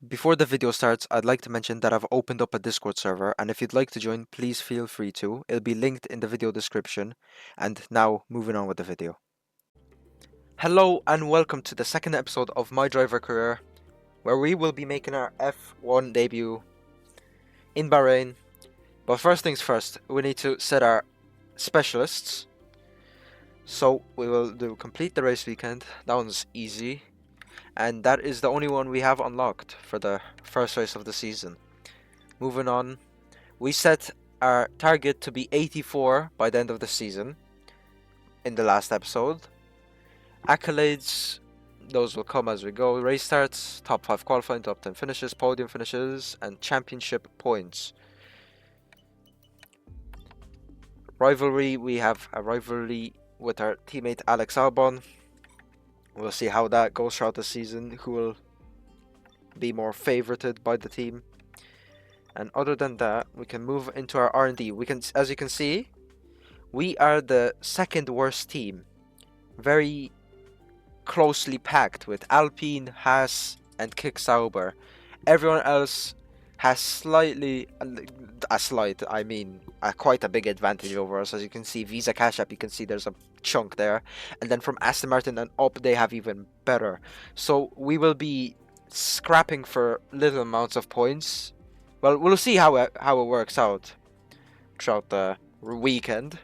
Before the video starts, I'd like to mention that I've opened up a Discord server, and if you'd like to join, please feel free to. It'll be linked in the video description. And now, moving on with the video. Hello and welcome to the second episode of My Driver Career, where we will be making our F1 debut in Bahrain. But first things first, we need to set our specialists. So we will do complete the race weekend. That one's easy. And that is the only one we have unlocked for the first race of the season. Moving on, we set our target to be 84 by the end of the season in the last episode. Accolades, those will come as we go. Race starts, top 5 qualifying, top 10 finishes, podium finishes, and championship points. Rivalry, we have a rivalry with our teammate Alex Albon. We'll see how that goes throughout the season, who will be more favorited by the team. And other than that, we can move into our R&D. We can, as you can see, we are the second worst team. Very closely packed with Alpine, Haas, and Kick Sauber. Everyone else has slightly, quite a big advantage over us. As you can see, Visa Cash App, you can see there's a chunk there. And then from Aston Martin and up, they have even better. So we will be scrapping for little amounts of points. Well, we'll see how it works out throughout the weekend.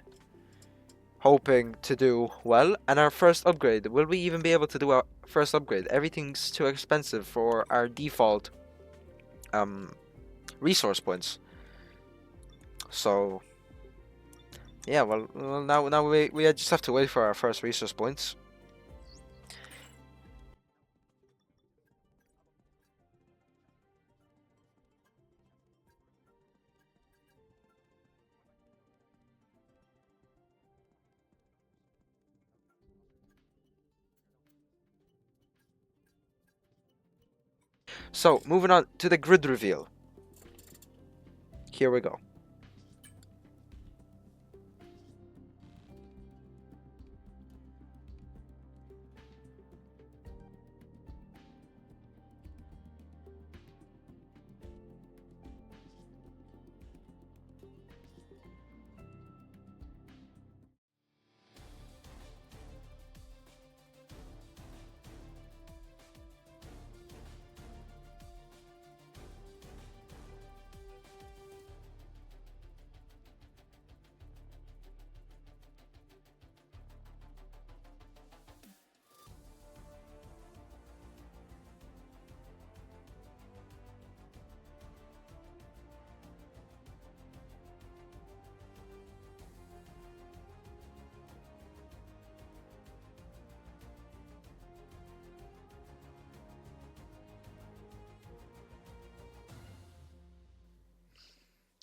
Hoping to do well. And our first upgrade. Will we even be able to do our first upgrade? Everything's too expensive for our default resource points. So yeah, well now we just have to wait for our first resource points. So moving on to the grid reveal. Here we go.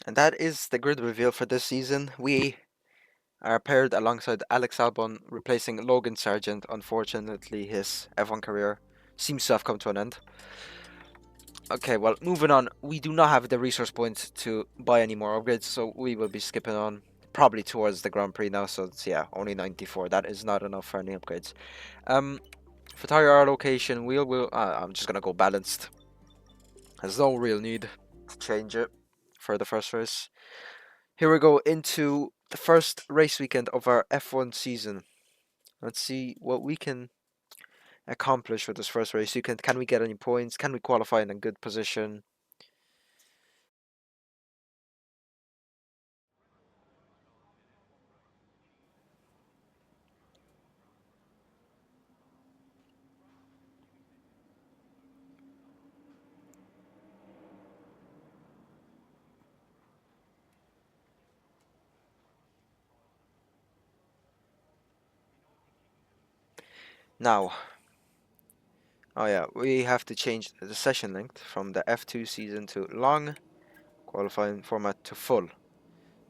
And that is the grid reveal for this season. We are paired alongside Alex Albon, replacing Logan Sargent. Unfortunately, his F1 career seems to have come to an end. Okay, well, moving on. We do not have the resource points to buy any more upgrades, so we will be skipping on probably towards the Grand Prix now. So it's, yeah, only 94. That is not enough for any upgrades. For tire allocation, I'm just gonna go balanced. There's no real need to change it for the first race. Here we go into the first race weekend of our F1 season. Let's see what we can accomplish with this first race weekend. Can we get any points? Can we qualify in a good position? Now, oh yeah, we have to change the session length from the F2 season to long, qualifying format to full.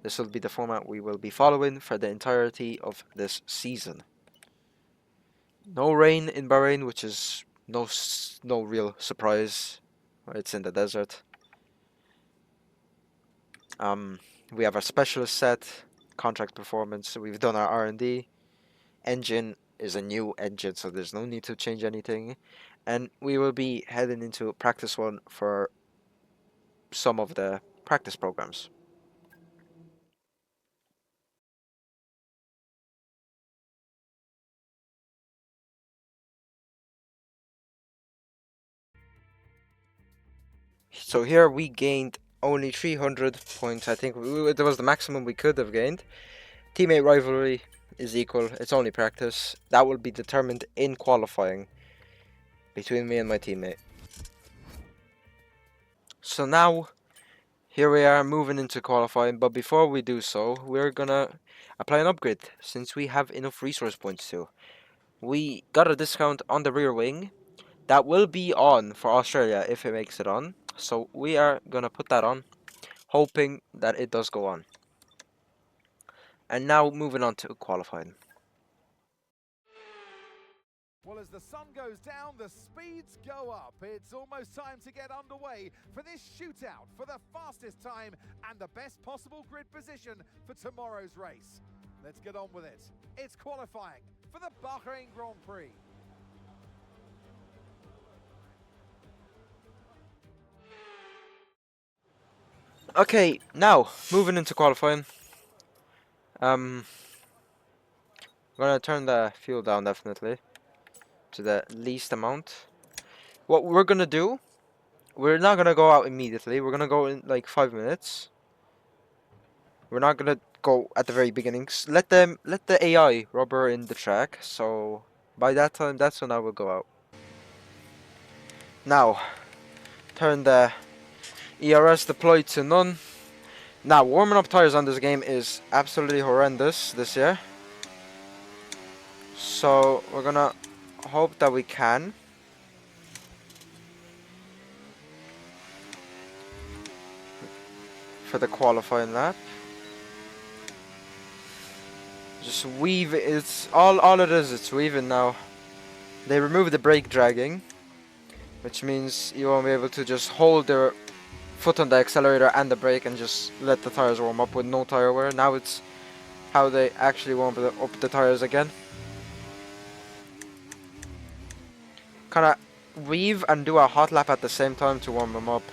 This will be the format we will be following for the entirety of this season. No rain in Bahrain, which is no real surprise. It's in the desert. We have our specialist set, contract performance. We've done our R&D. Engine is a new engine, so there's no need to change anything. and we will be heading into practice 1 for some of the practice programs. So here we gained only 300 points. I think that was the maximum we could have gained. Teammate rivalry is equal. It's only practice. That will be determined in qualifying between me and my teammate. So now, here we are moving into qualifying, but before we do so, we're gonna apply an upgrade since we have enough resource points to. We got a discount on the rear wing. That will be on for Australia if it makes it on. So we are gonna put that on, hoping that it does go on. And now moving on to qualifying. Well, as the sun goes down, the speeds go up. It's almost time to get underway for this shootout for the fastest time and the best possible grid position for tomorrow's race. Let's get on with it. It's qualifying for the Bahrain Grand Prix. Okay, now moving into qualifying. I'm gonna turn the fuel down definitely to the least amount. What we're gonna do, we're not gonna go out immediately. We're gonna go in like 5 minutes. We're not gonna go at the very beginning. Let the AI rubber in the track. So by that time, that's when I will go out. Now, turn the ERS deployed to none. Now, warming up tires on this game is absolutely horrendous this year. So we're gonna hope that we can. For the qualifying lap. Just weave, it's all it is, it's weaving now. They removed the brake dragging, which means you won't be able to just hold the foot on the accelerator and the brake and just let the tires warm up with no tire wear. Now it's how they actually warm up the tires again. Kinda weave and do a hot lap at the same time to warm them up.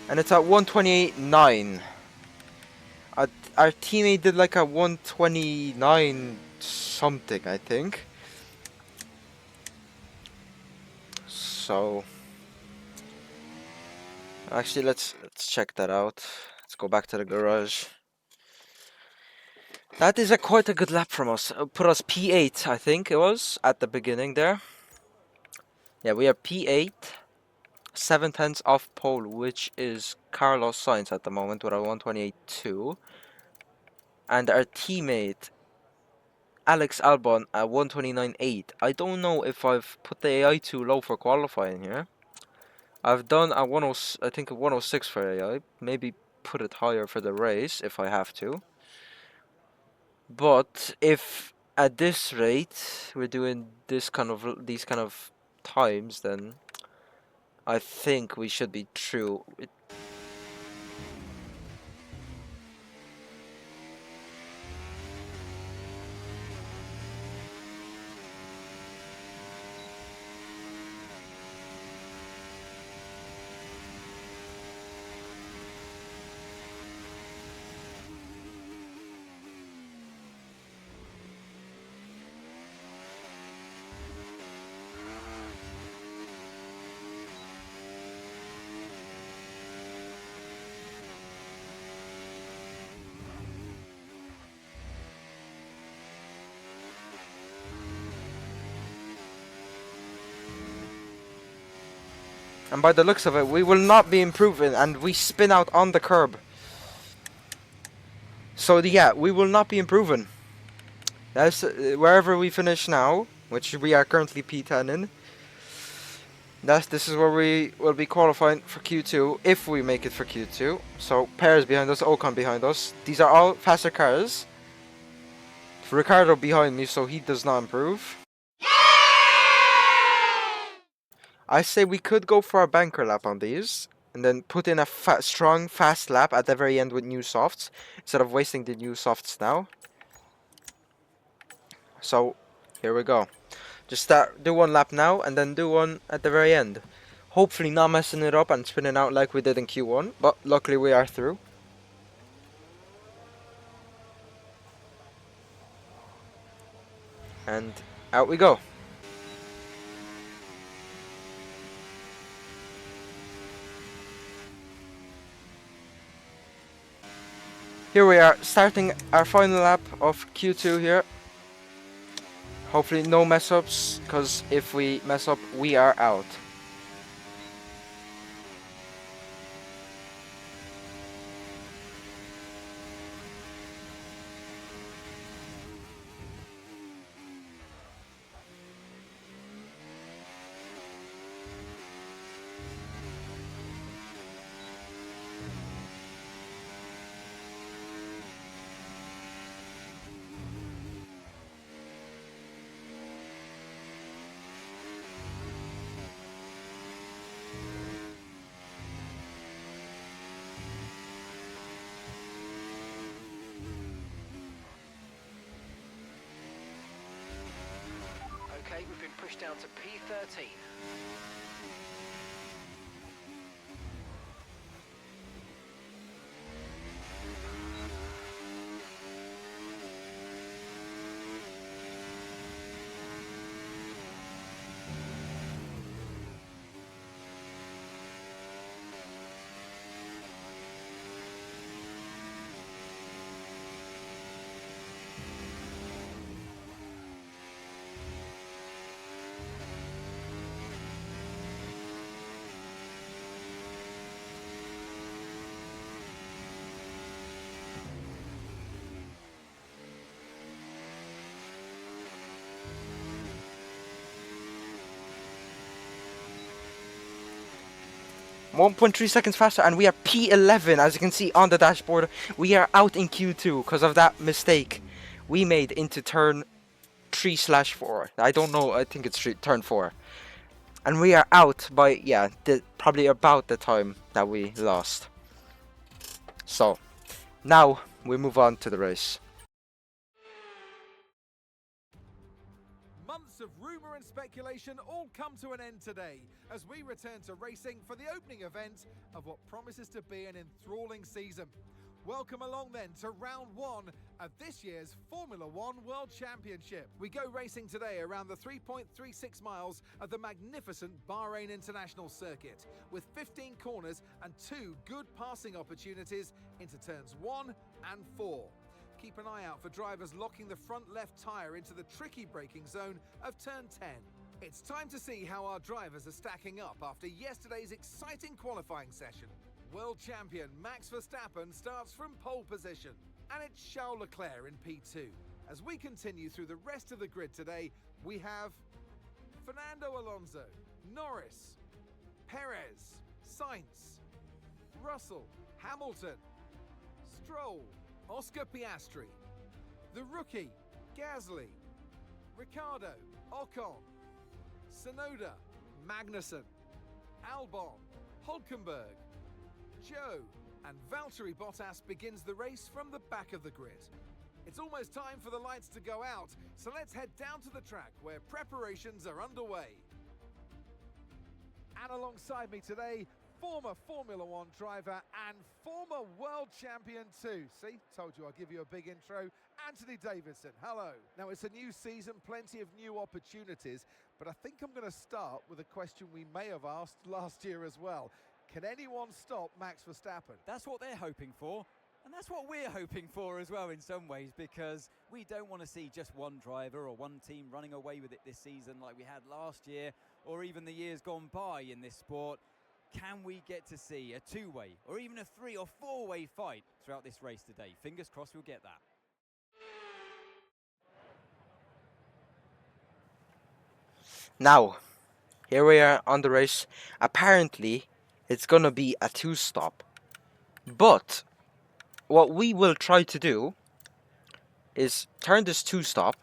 And it's at 128.9. Our teammate did like a 129 something, I think. So actually, let's check that out. Let's go back to the garage. That is quite a good lap from us. Put us P8, I think it was at the beginning there. Yeah, we are P8, 7/10 off pole, which is Carlos Sainz at the moment with a 128.2, and our teammate Alex Albon at 129.8. I don't know if I've put the AI too low for qualifying here. I've done a 10, I think a 106 for AI. Maybe put it higher for the race if I have to. But if at this rate we're doing these kind of times, then I think we should be true. And by the looks of it, we will not be improving, and we spin out on the curb. So yeah, we will not be improving. That's wherever we finish now, which we are currently P10 in. This is where we will be qualifying for Q2 if we make it for Q2. So Perez behind us, Ocon behind us. These are all faster cars. Ricardo behind me, so he does not improve. I say we could go for a banker lap on these, and then put in a strong, fast lap at the very end with new softs, instead of wasting the new softs now. So, here we go. Just do one lap now, and then do one at the very end. Hopefully not messing it up and spinning out like we did in Q1, but luckily we are through. And out we go. Here we are, starting our final lap of Q2 here. Hopefully no mess ups, because if we mess up, we are out. Okay, we've been pushed down to P13. .3 seconds faster, and we are P11, as you can see on the dashboard. We are out in Q2 because of that mistake we made into turn 3/4. I don't know, I think it's turn 4. And we are out by, yeah, probably about the time that we lost. So, now we move on to the race. Months of rumour and speculation all come to an end today as we return to racing for the opening event of what promises to be an enthralling season. Welcome along then to round one of this year's Formula One World Championship. We go racing today around the 3.36 miles of the magnificent Bahrain International Circuit, with 15 corners and 2 good passing opportunities into turns 1 and 4. Keep an eye out for drivers locking the front left tyre into the tricky braking zone of turn 10. It's time to see how our drivers are stacking up after yesterday's exciting qualifying session. World champion Max Verstappen starts from pole position, and it's Charles Leclerc in P2. As we continue through the rest of the grid today, we have Fernando Alonso, Norris, Perez, Sainz, Russell, Hamilton, Stroll, Oscar Piastri, the rookie, Gasly, Ricardo, Ocon, Tsunoda, Magnussen, Albon, Hulkenberg, Joe, and Valtteri Bottas begins the race from the back of the grid. It's almost time for the lights to go out, so let's head down to the track where preparations are underway. And alongside me today, former Formula One driver and former world champion too. See, told you I'll give you a big intro. Anthony Davidson, hello. Now it's a new season, plenty of new opportunities, but I think I'm going to start with a question we may have asked last year as well. Can anyone stop Max Verstappen? That's what they're hoping for, and that's what we're hoping for as well in some ways, because we don't want to see just one driver or one team running away with it this season like we had last year or even the years gone by in this sport. Can we get to see a two-way or even a three- or four-way fight throughout this race today? Fingers crossed we'll get that. Now, here we are on the race. Apparently, it's gonna be a two-stop. But what we will try to do is turn this two-stop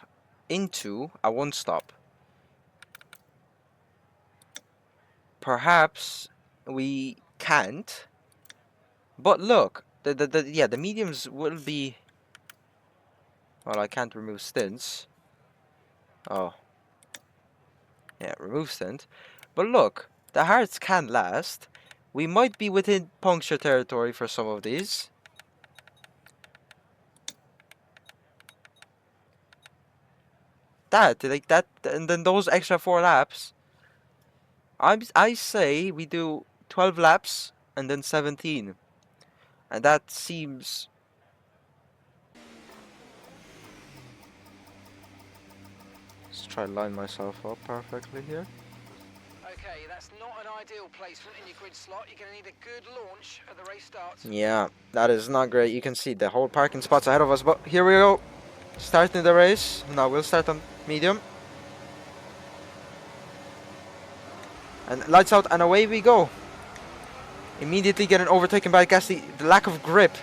into a one-stop. Perhaps we can't, but look, the mediums will be. Well, I can't remove stints. Oh, yeah, remove stint. But look, the hards can last. We might be within puncture territory for some of these. Like that, and then those extra 4 laps. I say we do 12 laps and then 17. And that seems... Let's try to line myself up perfectly here. Okay, that's not an ideal placement in your grid slot. You're going to need a good launch at the race starts. Yeah, that is not great. You can see the whole parking spots ahead of us. But here we go. Starting the race. Now we'll start on medium. And lights out and away we go. Immediately getting overtaken by Gasly. The lack of grip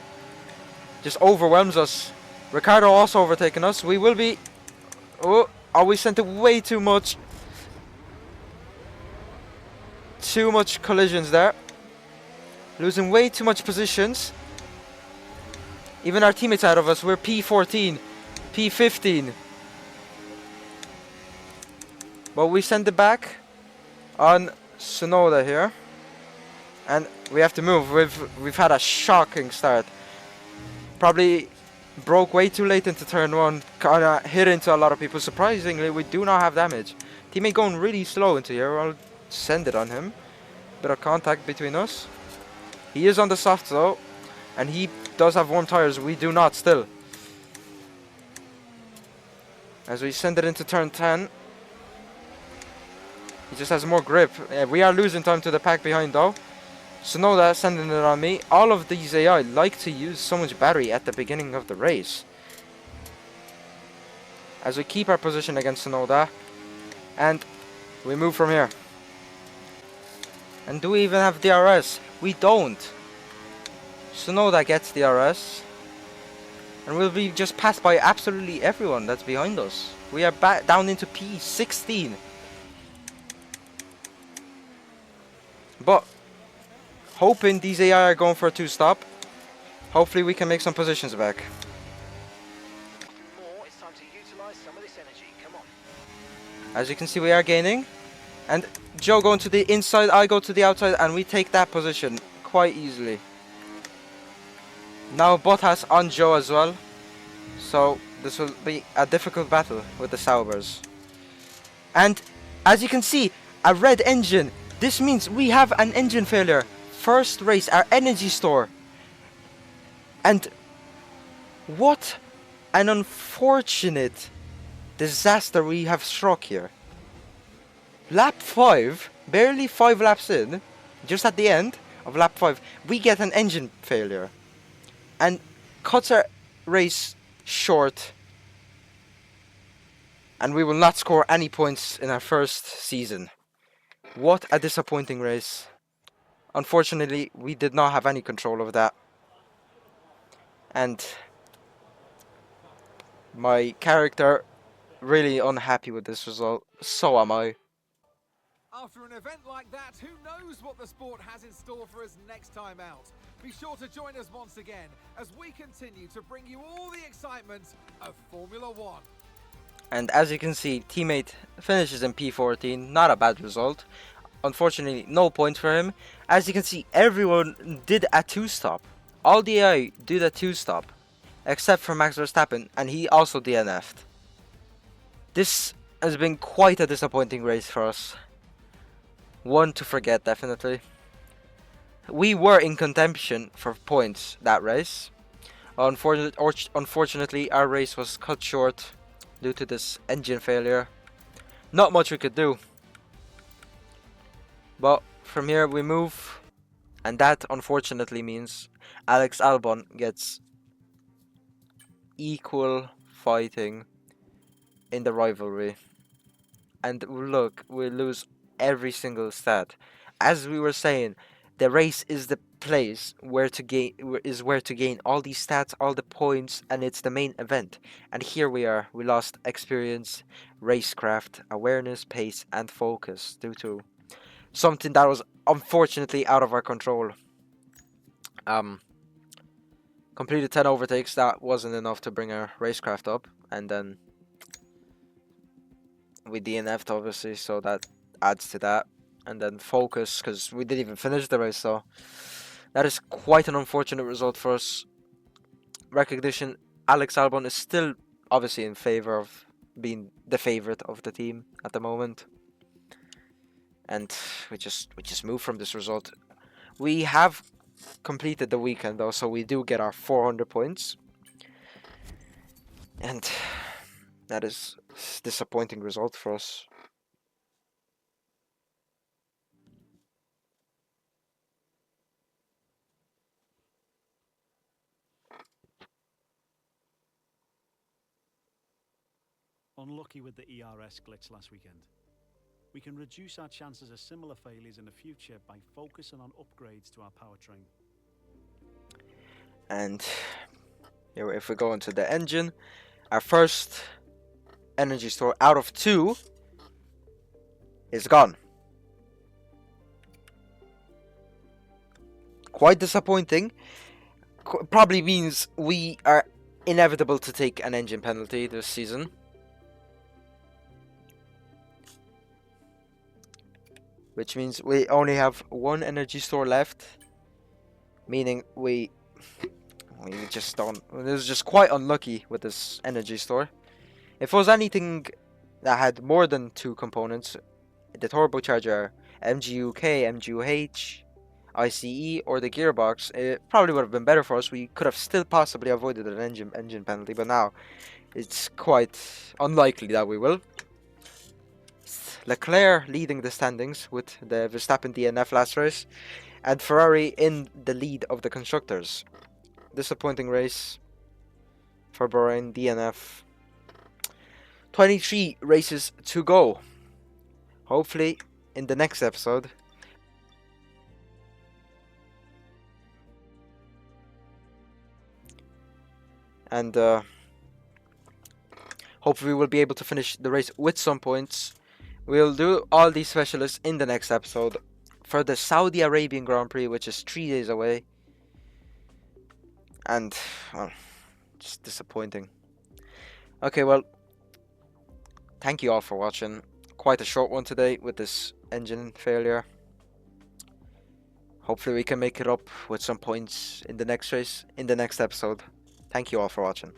just overwhelms us. Ricardo also overtaking us. We will be... Oh, we sent it way too much. Too much collisions there. Losing way too much positions. Even our teammates out of us. We're P14. P15. But we send it back on Tsunoda here. And we have to move. We've had a shocking start. Probably broke way too late into turn 1. Kinda hit into a lot of people. Surprisingly, we do not have damage. Teammate going really slow into here. I'll send it on him. Bit of contact between us. He is on the soft though. And he does have warm tires. We do not still. As we send it into turn 10. He just has more grip. We are losing time to the pack behind though. Tsunoda sending it on me. All of these AI like to use so much battery at the beginning of the race. As we keep our position against Tsunoda. And we move from here. And do we even have DRS? We don't. Tsunoda gets DRS. And we'll be just passed by absolutely everyone that's behind us. We are back down into P16. But hoping these AI are going for a two-stop. Hopefully we can make some positions back. More, it's time to utilize some of this energy. Come on. As you can see, we are gaining. And Joe going to the inside, I go to the outside, and we take that position quite easily. Now Bottas on Joe as well. So this will be a difficult battle with the Saubers. And as you can see, a red engine. This means we have an engine failure. First race, our energy store. And what an unfortunate disaster we have struck here. Lap 5, barely 5 laps in, just at the end of lap 5, we get an engine failure. And cuts our race short. And we will not score any points in our first season. What a disappointing race. Unfortunately, we did not have any control of that. And my character really unhappy with this result. So am I. After an event like that, who knows what the sport has in store for us next time out? Be sure to join us once again as we continue to bring you all the excitement of Formula One. And as you can see, teammate finishes in P14, not a bad result. Unfortunately, no points for him. As you can see, everyone did a 2-stop. All the AI did a 2-stop, except for Max Verstappen, and he also DNF'd. This has been quite a disappointing race for us. One to forget, definitely. We were in contention for points that race. Unfortunately, our race was cut short due to this engine failure. Not much we could do. But from here we move, and that unfortunately means Alex Albon gets equal fighting in the rivalry. And look, we lose every single stat. As we were saying, the race is the place where to gain all these stats, all the points, and it's the main event. And here we are. We lost experience, racecraft, awareness, pace, and focus due to something that was unfortunately out of our control. Completed 10 overtakes. That wasn't enough to bring our racecraft up, and then we DNF'd obviously, so that adds to that. And then focus, because we didn't even finish the race, so that is quite an unfortunate result for us. Recognition, Alex Albon is still obviously in favor of being the favorite of the team at the moment. And we just move from this result. We have completed the weekend though, so we do get our 400 points. And that is a disappointing result for us. Unlucky with the ERS glitch last weekend. We can reduce our chances of similar failures in the future by focusing on upgrades to our powertrain. And if we go into the engine, our first energy store out of 2 is gone. Quite disappointing. Probably means we are inevitable to take an engine penalty this season. Which means we only have 1 energy store left. Meaning we just don't. It was just quite unlucky with this energy store. If it was anything that had more than 2 components, the turbocharger, MGU-K, MGU-H, ICE, or the gearbox, it probably would have been better for us. We could have still possibly avoided an engine penalty, but now it's quite unlikely that we will. Leclerc leading the standings with the Verstappen DNF last race, and Ferrari in the lead of the constructors. Disappointing race for Bahrain, DNF. 23 races to go. Hopefully in the next episode and hopefully we'll be able to finish the race with some points. We'll do all these specialists in the next episode for the Saudi Arabian Grand Prix, which is 3 days away. And, well, just disappointing. Okay, well, thank you all for watching. Quite a short one today with this engine failure. Hopefully we can make it up with some points in the next race, in the next episode. Thank you all for watching.